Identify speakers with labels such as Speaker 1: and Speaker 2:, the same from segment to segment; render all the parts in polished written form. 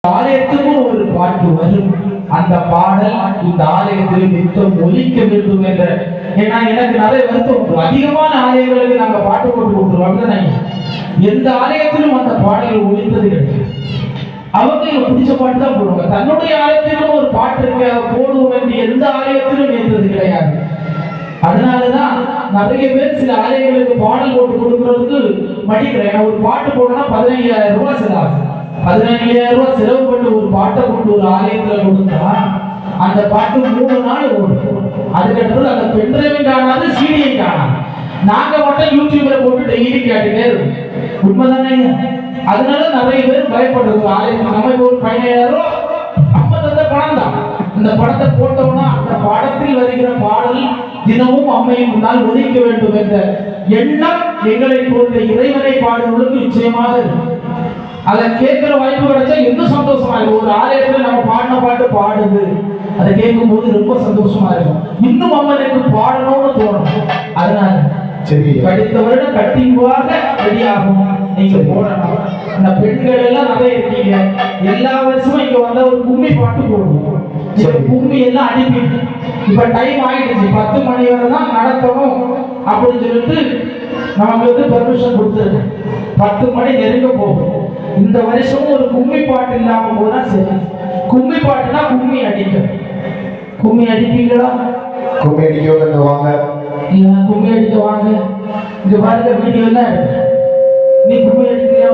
Speaker 1: ஆலயத்துக்கும் ஒரு பாட்டு வரும். அந்த பாடல் இந்த ஆலயத்தில் நித்தம் ஒலிக்க வேண்டும் என்ற. ஏன்னா எனக்கு நிறைய வருத்தம், அதிகமான ஆலயங்களுக்கு நாங்க பாட்டு போட்டு கொடுத்துருவோம். எந்த ஆலயத்திலும் அந்த பாடல் ஒலித்தது கிடையாது. அவங்க பிடிச்ச பாட்டு தான் போடுவாங்க. தன்னுடைய ஆலயத்திலும் ஒரு பாட்டு இருக்க போடுவோம் என்று எந்த ஆலயத்திலும் இருந்தது கிடையாது. அதனாலதான் நிறைய பேர் சில ஆலயங்களுக்கு பாடல் போட்டு கொடுக்கறதுக்கு மடிக்கிறேன். ஒரு பாட்டு போடணும்னா 15,000 ரூபாய் செலவாகும். 15,000 ரூபாய் செலவு பண்ணி ஒரு பாட்டை கொண்டு ஒரு ஆலயத்துல கொடுத்தா அந்த பாட்டு 3 நாள் ஓடும். அதுக்கடுத்து அந்த பென்ட்ரைவையும் காணாது, சீடியையும் காணாது. நாங்க மட்டும் யூடியூப்ல போட்டு டெய்லி கேட்டுட்டே இருக்கும். உண்மைதானே? அதனால நிறைய பேர் பயப்படுறது. ஆலயத்துக்கு நம்ம இப்போ ஒரு 15,000 ரூபாய் நம்ம தந்த பணம் தான். இந்த படத்தை போட்டோம்னா அந்த படத்தில் வருகிற பாடல் தினமும் அம்மையின் முன்னால் ஒலிக்க வேண்டும் என்ற எண்ணம் எங்களை போன்ற இறைவனை பாடுவதற்கு நிச்சயமாக இருக்கும். அதை கேட்கிற வாய்ப்பு கிடைச்சா இன்னும் சந்தோஷமா இருக்கும். ஒரு ஆலயத்துல நம்ம பாடின பாட்டு பாடுது, அதை கேட்கும் போது ரொம்ப சந்தோஷமா இருக்கும். இன்னும் அம்மனுக்கு பாடணும்னு தோணும். அதனால சரி, படித்த வருடம் கட்டிங்குவாக ரெடியாகும். நீங்க போடணும். இந்த பெண்கள் எல்லாம் நிறைய இருக்கீங்க. எல்லா வருஷமும் இங்க வந்தா ஒரு கும்மி பாட்டு போடுவோம். கும்மி எல்லாம் அனுப்பிட்டு இப்ப டைம் ஆயிடுச்சு, 10 மணி வரை தான் நடத்தணும் அப்படின்னு சொல்லிட்டு நமக்கு பெர்மிஷன் கொடுத்துருக்கு. 10 மணி நெருங்க போகும். இந்த வருஷமும் ஒரு கும்மி பாட்டு இல்லாம போனா சரி. கும்மி பாட்டுனா கும்மி அடிக்க. கும்மி அடிப்பீங்களா?
Speaker 2: கும்மி அடிக்க வாங்க.
Speaker 1: கும்மி அடிக்க வாங்க. இங்க பாருங்க, வீடியோ எல்லாம் எடுக்க. நீ கும்மி அடிக்கிறியா?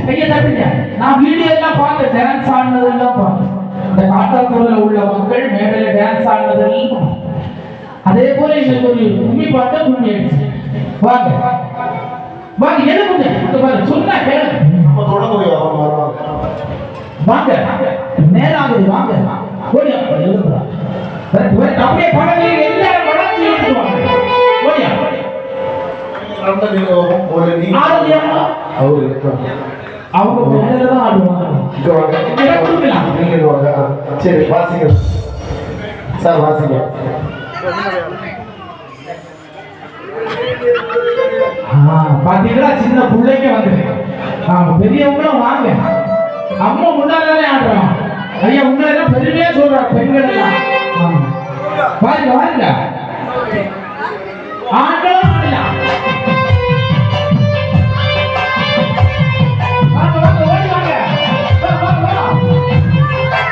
Speaker 1: கையை தட்டுங்க. நான் வீடியோ எல்லாம் பார்த்து டான்ஸ் ஆடினதெல்லாம் பார்த்தேன். இந்த காட்டாத்தூர்ல உள்ள மக்கள் மேடையில டான்ஸ் ஆடினதெல்லாம். அதே போல எங்களுக்கு ஒரு கும்மி பாட்டை கும்மி அடிச்சு வாங்க வாங்க எழுப்புங்க. பாரு சொன்னா கேளு. வாங்க நேராகுது. வாங்க ஓடியா எழுதுறா. அப்படியே படவே எல்லாரும் வளர்ச்சி எழுதுவாங்க. ஓடியா அவங்க மேலதான் ஆடுவாங்க.
Speaker 2: சரி வாசிங்க சார், வாசிங்க.
Speaker 1: பாத்தீங்களா, சின்ன பிள்ளைங்க வந்து பெரியவங்களும் வாங்க. அம்மா முன்னாலே ஆடுறோம். ஐயா முன்னாடி பெருமையா சொல்றாங்க பெண்கள் எல்லாம். பாருங்க பாருங்க.